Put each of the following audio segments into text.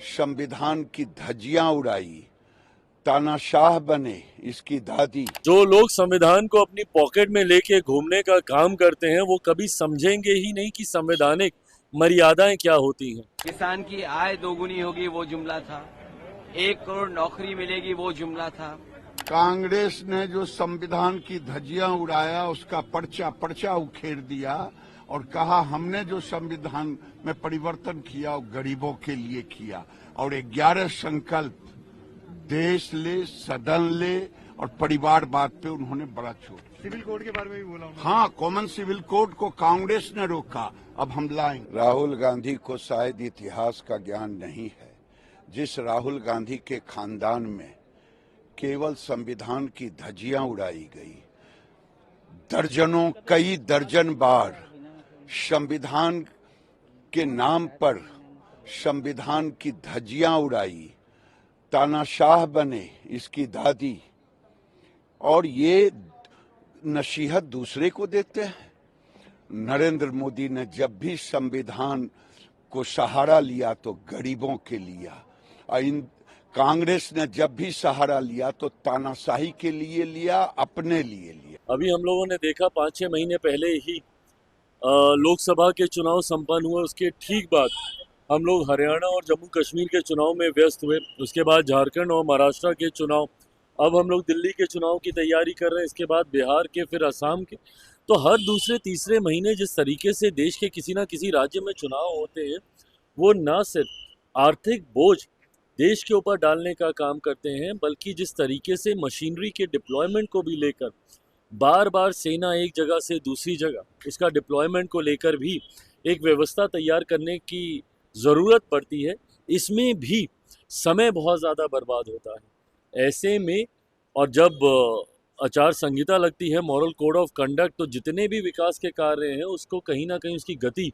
संविधान की धज्जियां उड़ाई, तानाशाह बने इसकी दादी। जो लोग संविधान को अपनी पॉकेट में लेके घूमने का काम करते हैं वो कभी समझेंगे ही नहीं कि संवैधानिक मर्यादाएं क्या होती हैं। किसान की आय दोगुनी होगी वो जुमला था, 1 करोड़ नौकरी मिलेगी वो जुमला था। कांग्रेस ने जो संविधान की धज्जियां उड़ाया उसका पर्चा उखेड़ दिया और कहा हमने जो संविधान में परिवर्तन किया वो गरीबों के लिए किया। और 11 संकल्प देश ले, सदन ले और परिवारवाद पे उन्होंने बड़ा चोट। सिविल कोड के बारे में भी बोला उन्होंने। हाँ, कॉमन सिविल कोड को कांग्रेस ने रोका, अब हम लाएंगे। राहुल गांधी को शायद इतिहास का ज्ञान नहीं है। जिस राहुल गांधी के खानदान में केवल संविधान की धज्जियां उड़ाई गई, कई दर्जन बार संविधान के नाम पर संविधान की धज्जियां उड़ाई, तानाशाह बने इसकी दादी, और ये नसीहत दूसरे को देते हैं। नरेंद्र मोदी ने जब भी संविधान को सहारा लिया तो गरीबों के लिया, और कांग्रेस ने जब भी सहारा लिया तो तानाशाही के लिए लिया, अपने लिए लिया। अभी हम लोगों ने देखा 5-6 महीने पहले ही लोकसभा के चुनाव संपन्न हुए, उसके ठीक बाद हम लोग हरियाणा और जम्मू कश्मीर के चुनाव में व्यस्त हुए। उसके बाद झारखंड और महाराष्ट्र के चुनाव, अब हम लोग दिल्ली के चुनाव की तैयारी कर रहे हैं, इसके बाद बिहार के, फिर असम के। तो हर दूसरे तीसरे महीने जिस तरीके से देश के किसी ना किसी राज्य में चुनाव होते हैं, वो न सिर्फ आर्थिक बोझ देश के ऊपर डालने का काम करते हैं, बल्कि जिस तरीके से मशीनरी के डिप्लॉयमेंट को भी लेकर बार बार सेना एक जगह से दूसरी जगह उसका डिप्लॉयमेंट को लेकर भी एक व्यवस्था तैयार करने की ज़रूरत पड़ती है, इसमें भी समय बहुत ज़्यादा बर्बाद होता है। ऐसे में और जब आचार संहिता लगती है, मॉरल कोड ऑफ कंडक्ट, तो जितने भी विकास के कार्य हैं उसको कहीं ना कहीं उसकी गति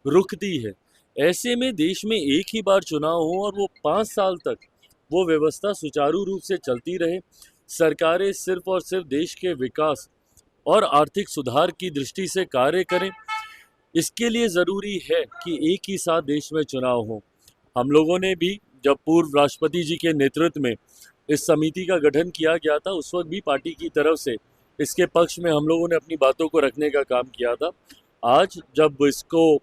रुकती है। ऐसे में देश में एक ही बार चुनाव हो और वो 5 साल तक वो व्यवस्था सुचारू रूप से चलती रहे, सरकारें सिर्फ और सिर्फ देश के विकास और आर्थिक सुधार की दृष्टि से कार्य करें, इसके लिए ज़रूरी है कि एक ही साथ देश में चुनाव हो। हम लोगों ने भी जब पूर्व राष्ट्रपति जी के नेतृत्व में इस समिति का गठन किया गया था, उस वक्त भी पार्टी की तरफ से इसके पक्ष में हम लोगों ने अपनी बातों को रखने का काम किया था। आज जब इसको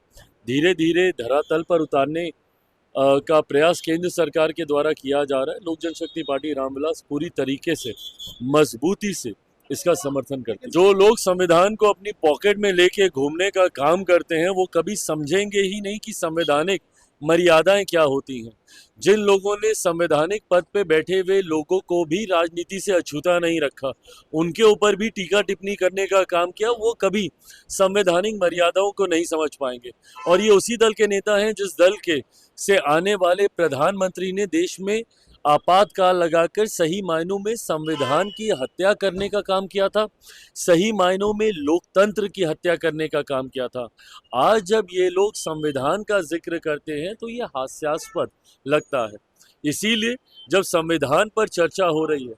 धीरे धीरे धरातल पर उतारने का प्रयास केंद्र सरकार के द्वारा किया जा रहा है, लोक जनशक्ति पार्टी रामविलास पूरी तरीके से मजबूती से इसका समर्थन करते हैं। जो लोग संविधान को अपनी पॉकेट में लेके घूमने का काम करते हैं वो कभी समझेंगे ही नहीं कि संवैधानिक मर्यादाएं क्या होती हैं। जिन लोगों ने संवैधानिक पद पे बैठे हुए लोगों को भी राजनीति से अछूता नहीं रखा, उनके ऊपर भी टीका टिप्पणी करने का काम किया, वो कभी संवैधानिक मर्यादाओं को नहीं समझ पाएंगे। और ये उसी दल के नेता हैं जिस दल के से आने वाले प्रधानमंत्री ने देश में आपातकाल लगाकर सही मायनों में संविधान की हत्या करने का काम किया था, सही मायनों में लोकतंत्र की हत्या करने का काम किया था। आज जब ये लोग संविधान का जिक्र करते हैं तो ये हास्यास्पद लगता है। इसीलिए जब संविधान पर चर्चा हो रही है,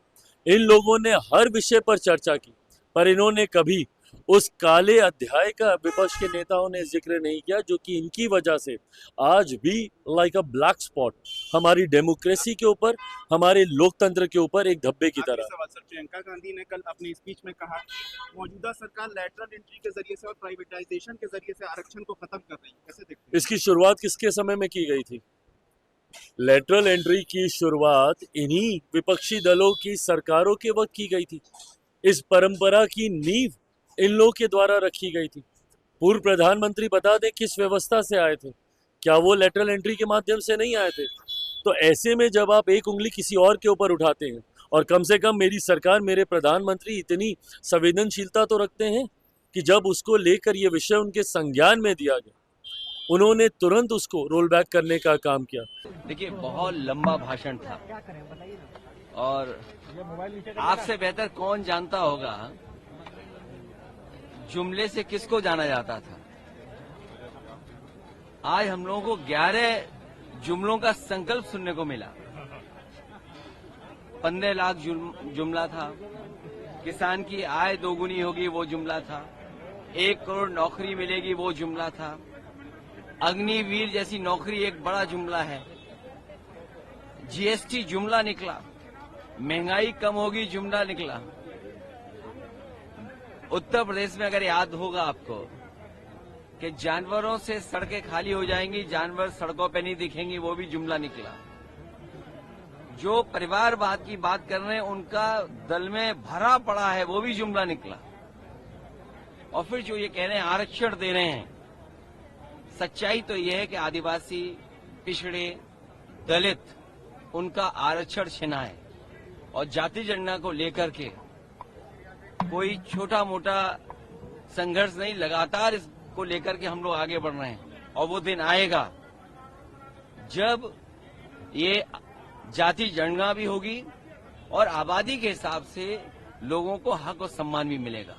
इन लोगों ने हर विषय पर चर्चा की, पर इन्होंने कभी उस काले अध्याय का विपक्ष के नेताओं ने जिक्र नहीं किया, जो कि इनकी वजह से आज भी लाइक अ ब्लैक स्पॉट हमारी डेमोक्रेसी के ऊपर, हमारे लोकतंत्र के ऊपर एक धब्बे की तरह। सर, प्रियंका गांधी ने कल अपनी स्पीच में कहा मौजूदा सरकार लैटरल एंट्री के जरिए से और प्राइवेटाइजेशन के जरिए से आरक्षण को खत्म कर रही है, कैसे देखते हैं? इसकी शुरुआत किसके समय में की गई थी? लैटरल एंट्री की शुरुआत इन्हीं विपक्षी दलों की सरकारों के वक्त की गई थी। इस परंपरा की नींव इन लोगों के द्वारा रखी गई थी। पूर्व प्रधानमंत्री बता दें किस व्यवस्था से आए थे, क्या वो लेटरल एंट्री के माध्यम से नहीं आए थे? तो ऐसे में जब आप एक उंगली किसी और के ऊपर उठाते हैं, और कम से कम मेरी सरकार, मेरे प्रधानमंत्री इतनी संवेदनशीलता तो रखते हैं कि जब उसको लेकर ये विषय उनके संज्ञान में दिया गया, उन्होंने तुरंत उसको रोल बैक करने का काम किया। देखिए, बहुत लंबा भाषण था और आपसे बेहतर कौन जानता होगा जुमले से किसको जाना जाता था। आज हम लोगों को 11 जुमलों का संकल्प सुनने को मिला। 15 लाख जुमला था, किसान की आय दोगुनी होगी वो जुमला था, 1 करोड़ नौकरी मिलेगी वो जुमला था, अग्निवीर जैसी नौकरी एक बड़ा जुमला है, जीएसटी जुमला निकला, महंगाई कम होगी जुमला निकला। उत्तर प्रदेश में अगर याद होगा आपको कि जानवरों से सड़कें खाली हो जाएंगी, जानवर सड़कों पे नहीं दिखेंगी, वो भी जुमला निकला। जो परिवारवाद की बात कर रहे हैं उनका दल में भरा पड़ा है, वो भी जुमला निकला। और फिर जो ये कह रहे हैं आरक्षण दे रहे हैं, सच्चाई तो ये है कि आदिवासी, पिछड़े, दलित, उनका आरक्षण छिना है। और जाति जनगणना को लेकर के कोई छोटा मोटा संघर्ष नहीं, लगातार इसको लेकर के हम लोग आगे बढ़ रहे हैं। और वो दिन आएगा जब ये जाति जनगणना भी होगी और आबादी के हिसाब से लोगों को हक और सम्मान भी मिलेगा।